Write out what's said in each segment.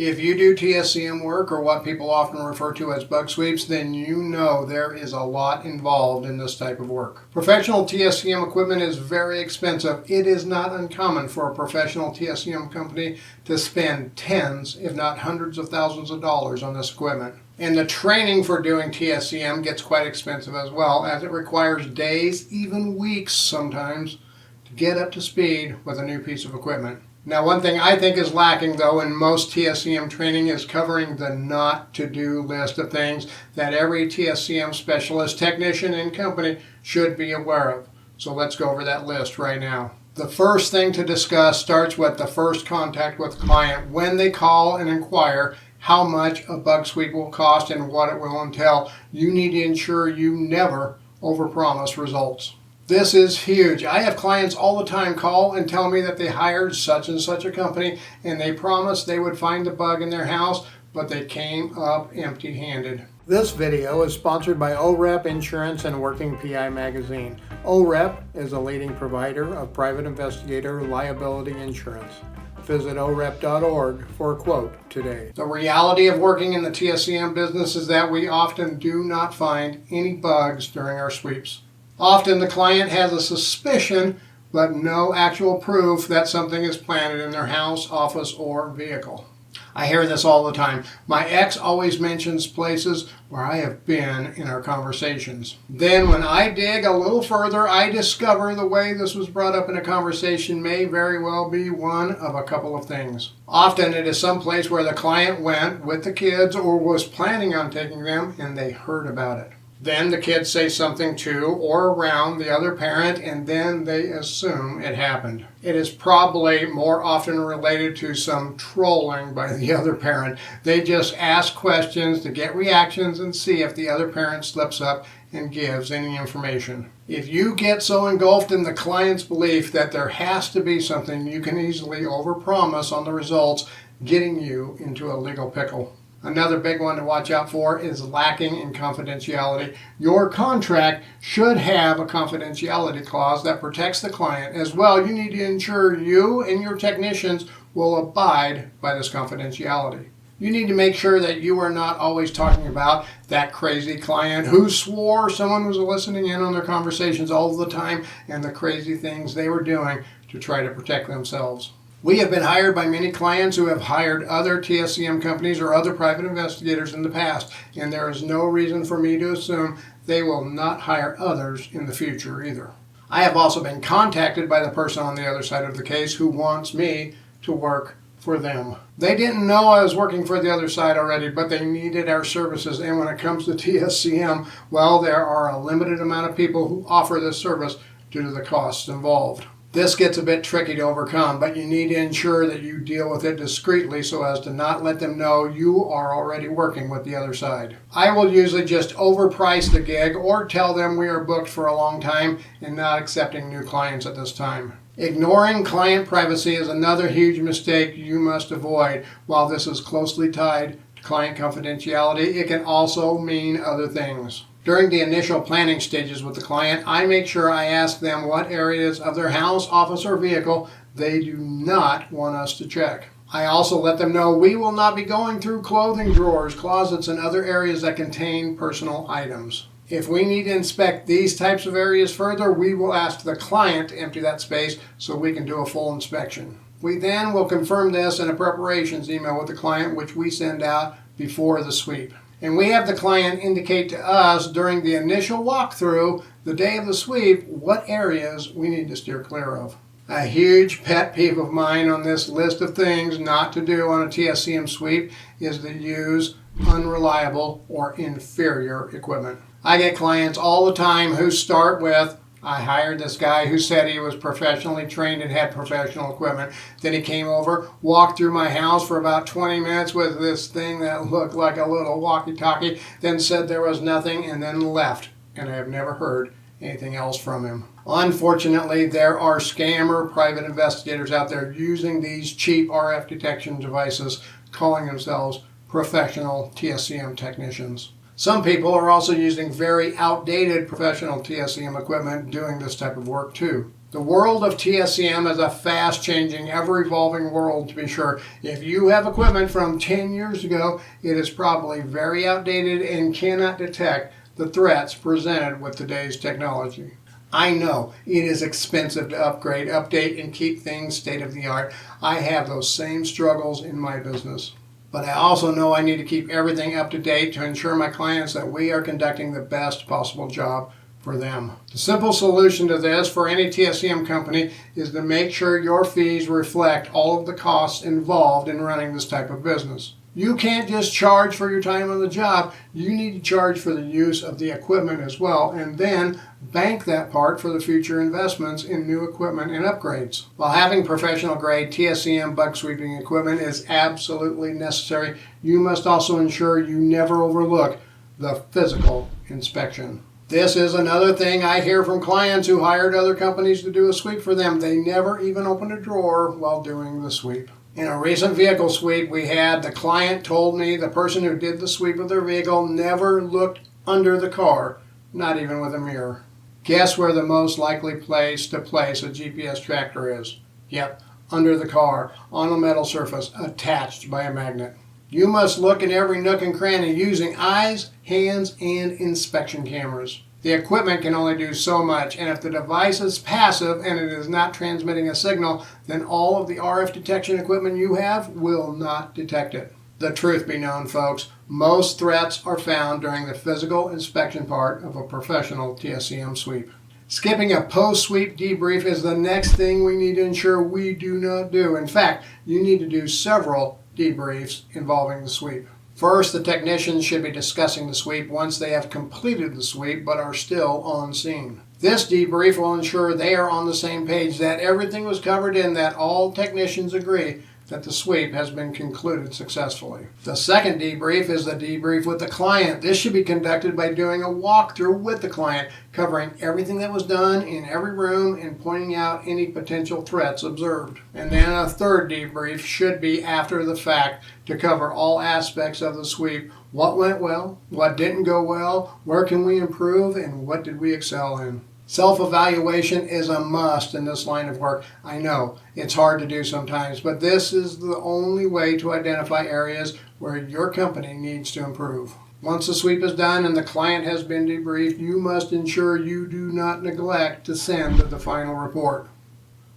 If you do TSCM work, or what people often refer to as bug sweeps, then you know there is a lot involved in this type of work. Professional TSCM equipment is very expensive. It is not uncommon for a professional TSCM company to spend tens, if not hundreds of thousands of dollars on this equipment. And the training for doing TSCM gets quite expensive as well, as it requires days, even weeks sometimes, to get up to speed with a new piece of equipment. Now, one thing I think is lacking, though, in most TSCM training is covering the not-to-do list of things that every TSCM specialist, technician, and company should be aware of. So let's go over that list right now. The first thing to discuss starts with the first contact with the client when they call and inquire how much a bug sweep will cost and what it will entail. You need to ensure you never overpromise results. This is huge. I have clients all the time call and tell me that they hired such and such a company and they promised they would find the bug in their house, but they came up empty-handed. This video is sponsored by OREP Insurance and Working PI Magazine. OREP is a leading provider of private investigator liability insurance. Visit orep.org for a quote today. The reality of working in the TSCM business is that we often do not find any bugs during our sweeps. Often the client has a suspicion, but no actual proof that something is planted in their house, office, or vehicle. I hear this all the time. My ex always mentions places where I have been in our conversations. Then when I dig a little further, I discover the way this was brought up in a conversation may very well be one of a couple of things. Often it is some place where the client went with the kids or was planning on taking them and they heard about it. Then the kids say something to or around the other parent, and then they assume it happened. It is probably more often related to some trolling by the other parent. They just ask questions to get reactions and see if the other parent slips up and gives any information. If you get so engulfed in the client's belief that there has to be something, you can easily overpromise on the results, getting you into a legal pickle. Another big one to watch out for is lacking in confidentiality. Your contract should have a confidentiality clause that protects the client. As well, you need to ensure you and your technicians will abide by this confidentiality. You need to make sure that you are not always talking about that crazy client who swore someone was listening in on their conversations all the time and the crazy things they were doing to try to protect themselves. We have been hired by many clients who have hired other TSCM companies or other private investigators in the past, and there is no reason for me to assume they will not hire others in the future either. I have also been contacted by the person on the other side of the case who wants me to work for them. They didn't know I was working for the other side already, but they needed our services, and when it comes to TSCM, well, there are a limited amount of people who offer this service due to the costs involved. This gets a bit tricky to overcome, but you need to ensure that you deal with it discreetly so as to not let them know you are already working with the other side. I will usually just overprice the gig or tell them we are booked for a long time and not accepting new clients at this time. Ignoring client privacy is another huge mistake you must avoid. While this is closely tied to client confidentiality, it can also mean other things. During the initial planning stages with the client, I make sure I ask them what areas of their house, office, or vehicle they do not want us to check. I also let them know we will not be going through clothing drawers, closets, and other areas that contain personal items. If we need to inspect these types of areas further, we will ask the client to empty that space so we can do a full inspection. We then will confirm this in a preparations email with the client, which we send out before the sweep. And we have the client indicate to us during the initial walkthrough, the day of the sweep, what areas we need to steer clear of. A huge pet peeve of mine on this list of things not to do on a TSCM sweep is to use unreliable or inferior equipment. I get clients all the time who start with, I hired this guy who said he was professionally trained and had professional equipment. Then he came over, walked through my house for about 20 minutes with this thing that looked like a little walkie-talkie, then said there was nothing and then left. And I have never heard anything else from him. Unfortunately, there are scammer private investigators out there using these cheap RF detection devices, calling themselves professional TSCM technicians. Some people are also using very outdated professional TSCM equipment doing this type of work too. The world of TSCM is a fast-changing, ever-evolving world, to be sure. If you have equipment from 10 years ago, it is probably very outdated and cannot detect the threats presented with today's technology. I know it is expensive to upgrade, update, and keep things state-of-the-art. I have those same struggles in my business. But I also know I need to keep everything up to date to ensure my clients that we are conducting the best possible job for them. The simple solution to this for any TSCM company is to make sure your fees reflect all of the costs involved in running this type of business. You can't just charge for your time on the job. You need to charge for the use of the equipment as well, and then bank that part for the future investments in new equipment and upgrades. While having professional grade TSCM bug sweeping equipment is absolutely necessary, you must also ensure you never overlook the physical inspection. This is another thing I hear from clients who hired other companies to do a sweep for them. They never even opened a drawer while doing the sweep. In a recent vehicle sweep we had, the client told me the person who did the sweep of their vehicle never looked under the car, not even with a mirror. Guess where the most likely place to place a GPS tracker is? Yep, under the car, on a metal surface, attached by a magnet. You must look in every nook and cranny using eyes, hands, and inspection cameras. The equipment can only do so much, and if the device is passive and it is not transmitting a signal, then all of the RF detection equipment you have will not detect it. The truth be known, folks, most threats are found during the physical inspection part of a professional TSCM sweep. Skipping a post-sweep debrief is the next thing we need to ensure we do not do. In fact, you need to do several debriefs involving the sweep. First, the technicians should be discussing the sweep once they have completed the sweep but are still on scene. This debrief will ensure they are on the same page, that everything was covered and that all technicians agree that the sweep has been concluded successfully. The second debrief is the debrief with the client. This should be conducted by doing a walkthrough with the client, covering everything that was done in every room and pointing out any potential threats observed. And then a third debrief should be after the fact to cover all aspects of the sweep. What went well, what didn't go well, where can we improve, and what did we excel in? Self-evaluation is a must in this line of work. I know it's hard to do sometimes, but this is the only way to identify areas where your company needs to improve. Once the sweep is done and the client has been debriefed, you must ensure you do not neglect to send the final report.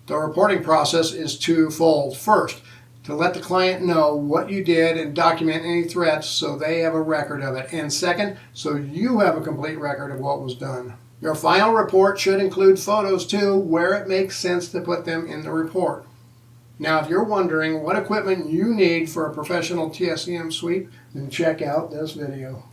The reporting process is twofold. First, to let the client know what you did and document any threats so they have a record of it. And second, so you have a complete record of what was done. Your final report should include photos too, where it makes sense to put them in the report. Now, if you're wondering what equipment you need for a professional TSCM sweep, then check out this video.